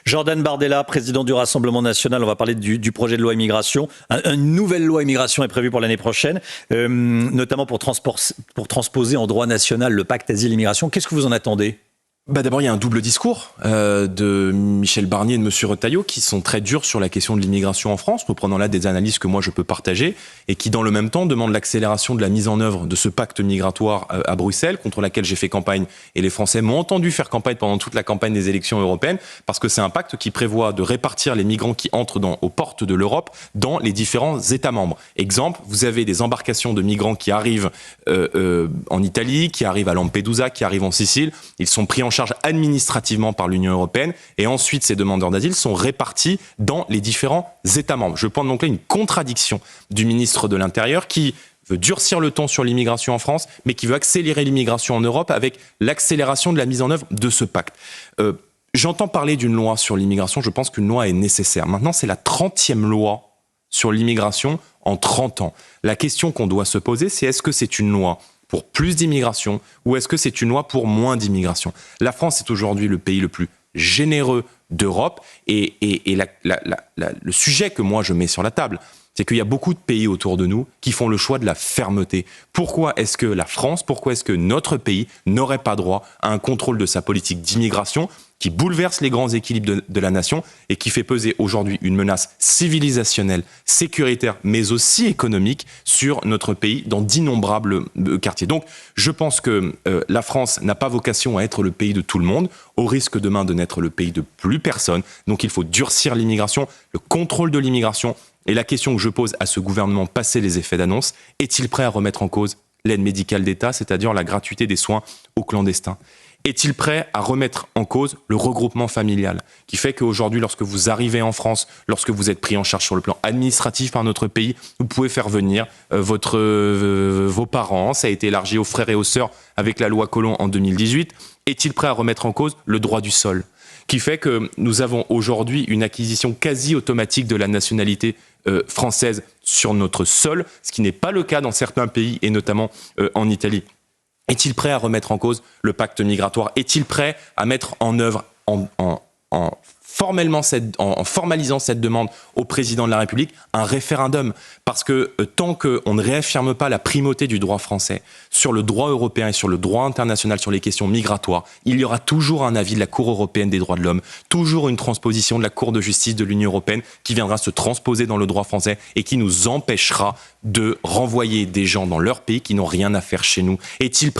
Jordan Bardella, président du Rassemblement national, on va parler du projet de loi immigration. Une nouvelle loi immigration est prévue pour l'année prochaine, notamment pour transposer en droit national le pacte asile-immigration. Qu'est-ce que vous en attendez ? D'abord, il y a un double discours de Michel Barnier et de M. Retailleau qui sont très durs sur la question de l'immigration en France, reprenant là des analyses que moi je peux partager, et qui dans le même temps demandent l'accélération de la mise en œuvre de ce pacte migratoire à Bruxelles, contre laquelle j'ai fait campagne, et les Français m'ont entendu faire campagne pendant toute la campagne des élections européennes, parce que c'est un pacte qui prévoit de répartir les migrants qui entrent aux portes de l'Europe dans les différents États membres. Exemple, vous avez des embarcations de migrants qui arrivent en Italie, qui arrivent à Lampedusa, qui arrivent en Sicile, ils sont pris en charge administrativement par l'Union européenne, et ensuite ces demandeurs d'asile sont répartis dans les différents États membres. Je pointe donc là une contradiction du ministre de l'Intérieur qui veut durcir le ton sur l'immigration en France, mais qui veut accélérer l'immigration en Europe avec l'accélération de la mise en œuvre de ce pacte. J'entends parler d'une loi sur l'immigration, je pense qu'une loi est nécessaire. Maintenant, c'est la 30e loi sur l'immigration en 30 ans. La question qu'on doit se poser, c'est est-ce que c'est une loi pour plus d'immigration ou est-ce que c'est une loi pour moins d'immigration ? La France est aujourd'hui le pays le plus généreux d'Europe et le sujet que moi je mets sur la table, c'est qu'il y a beaucoup de pays autour de nous qui font le choix de la fermeté. Pourquoi est-ce que la France, pourquoi est-ce que notre pays n'aurait pas droit à un contrôle de sa politique d'immigration qui bouleverse les grands équilibres de la nation et qui fait peser aujourd'hui une menace civilisationnelle, sécuritaire, mais aussi économique sur notre pays dans d'innombrables quartiers. Donc, je pense que la France n'a pas vocation à être le pays de tout le monde, au risque demain de n'être le pays de plus personne. Donc, il faut durcir l'immigration, le contrôle de l'immigration. Et la question que je pose à ce gouvernement, passé les effets d'annonce, est-il prêt à remettre en cause l'aide médicale d'État, c'est-à-dire la gratuité des soins aux clandestins ? Est-il prêt à remettre en cause le regroupement familial, qui fait qu'aujourd'hui, lorsque vous arrivez en France, lorsque vous êtes pris en charge sur le plan administratif par notre pays, vous pouvez faire venir vos parents, ça a été élargi aux frères et aux sœurs avec la loi Collomb en 2018. Est-il prêt à remettre en cause le droit du sol, qui fait que nous avons aujourd'hui une acquisition quasi automatique de la nationalité française sur notre sol, ce qui n'est pas le cas dans certains pays et notamment en Italie. Est-il prêt à remettre en cause le pacte migratoire ? Est-il prêt à mettre en œuvre, en formalisant cette demande au président de la République, un référendum ? Parce que tant qu'on ne réaffirme pas la primauté du droit français sur le droit européen et sur le droit international sur les questions migratoires, il y aura toujours un avis de la Cour européenne des droits de l'homme, toujours une transposition de la Cour de justice de l'Union européenne qui viendra se transposer dans le droit français et qui nous empêchera de renvoyer des gens dans leur pays qui n'ont rien à faire chez nous. Est-il prêt